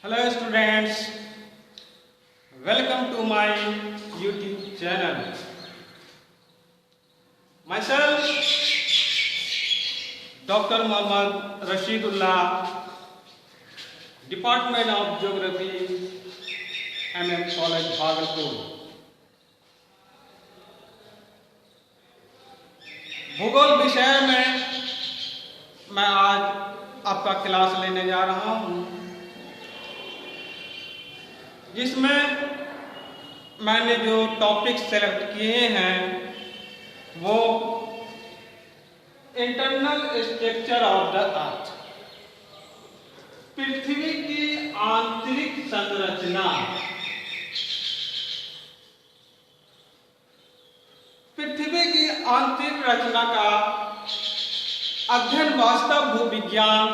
Hello students, welcome to my YouTube channel. Myself, Dr. Mohammad Rashidullah, Department of Geography, MM College, Bhagalpur. भूगोल विषय में मैं आज आपका क्लास लेने जा रहा हूँ, जिसमें मैंने जो टॉपिक सेलेक्ट किए हैं वो internal structure of the earth, पृथ्वी की आंतरिक संरचना। पृथ्वी की आंतरिक रचना का अध्ययन वास्तव भूविज्ञान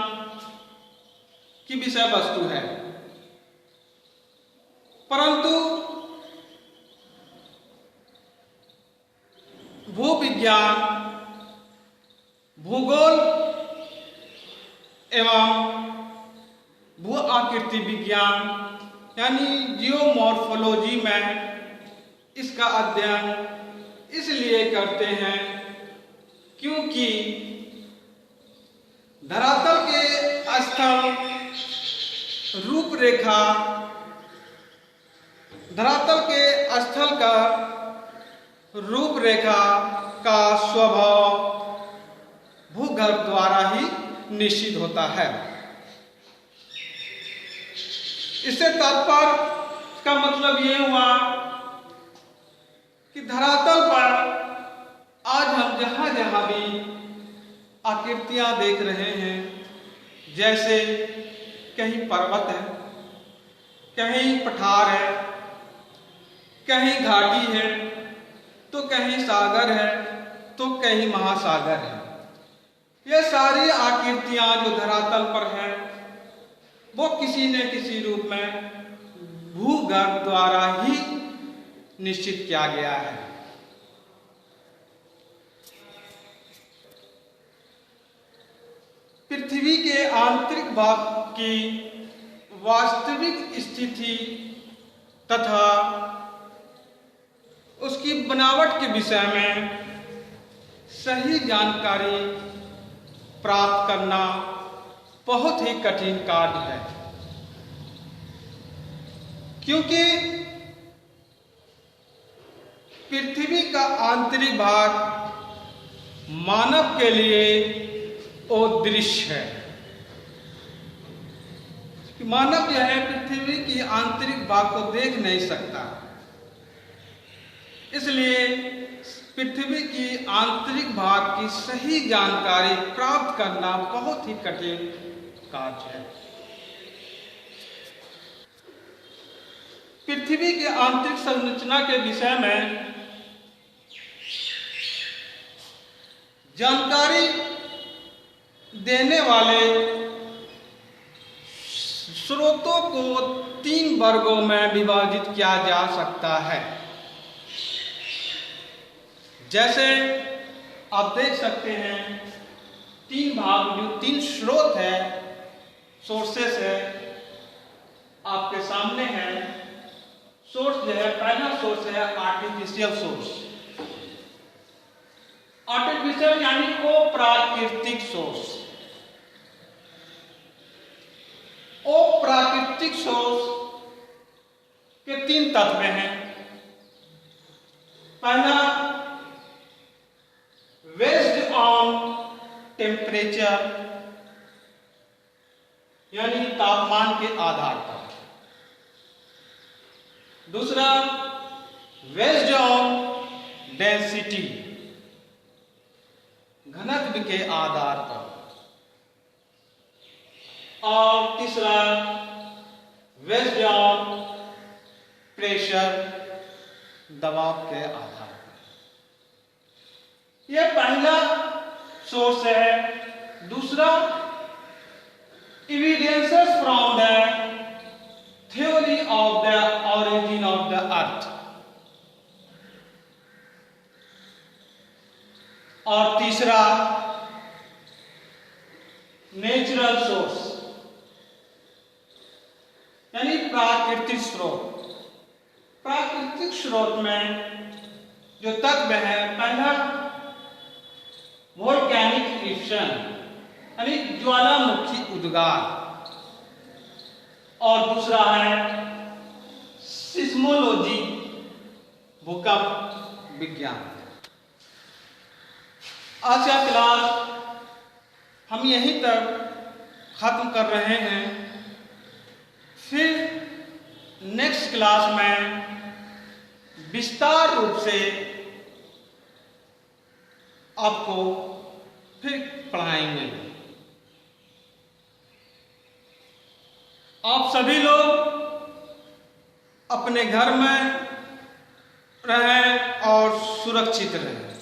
की विषय वस्तु है, परंतु भूविज्ञान, भूगोल एवं भू आकृति विज्ञान यानी जियोमॉर्फोलॉजी में इसका अध्ययन इसलिए करते हैं क्योंकि धरातल के स्थल रूपरेखा, धरातल के स्थल का रूपरेखा का स्वभाव भूगर्भ द्वारा ही निश्चित होता है। इससे तात्पर्य का मतलब ये हुआ कि धरातल पर आज हम जहां जहां भी आकृतियां देख रहे हैं, जैसे कहीं पर्वत है, कहीं पठार है, कहीं घाटी है, तो कहीं सागर है, तो कहीं महासागर है। ये सारी आकृतियां जो धरातल पर हैं वो किसी न किसी रूप में भूगर्भ द्वारा ही निश्चित किया गया है। पृथ्वी के आंतरिक भाग की वास्तविक स्थिति तथा उसकी बनावट के विषय में सही जानकारी प्राप्त करना बहुत ही कठिन कार्य है, क्योंकि पृथ्वी का आंतरिक भाग मानव के लिए अदृश्य है। मानव जो है पृथ्वी की आंतरिक भाग को देख नहीं सकता, इसलिए पृथ्वी की आंतरिक भाग की सही जानकारी प्राप्त करना बहुत ही कठिन कार्य है। पृथ्वी के आंतरिक संरचना के विषय में जानकारी देने वाले स्रोतों को 3 वर्गों में विभाजित किया जा सकता है। जैसे आप देख सकते हैं 3 भाग, जो 3 स्रोत है, सोर्सेस है, आपके सामने है। सोर्स जो है, पहला सोर्स है आर्टिफिशियल सोर्स। आर्टिफिशियल यानी अप्राकृतिक सोर्स। अप्राकृतिक सोर्स के 3 तत्व हैं। पहला, बेस्ड ऑन टेम्परेचर यानी तापमान के आधार पर। दूसरा, बेस्ड ऑन डेंसिटी घनत्व के आधार पर। और तीसरा, बेस्ड ऑन प्रेशर दबाव के आधार पर। यह पहला सोर्स है। दूसरा, evidences from the theory of the origin of the अर्थ। और तीसरा, नेचुरल सोर्स प्राकृतिक स्रोत। प्राकृतिक स्रोत में जो तत्व है, पहला वोल्केनिक इरप्शन यानी ज्वालामुखी उद्गार, और दूसरा है सिस्मोलॉजी भूकंप विज्ञान। आज का क्लास हम यहीं तक खत्म कर रहे हैं। फिर नेक्स्ट क्लास में विस्तार रूप से आपको फिर पढ़ाएंगे। आप सभी लोग अपने घर में रहें और सुरक्षित रहें।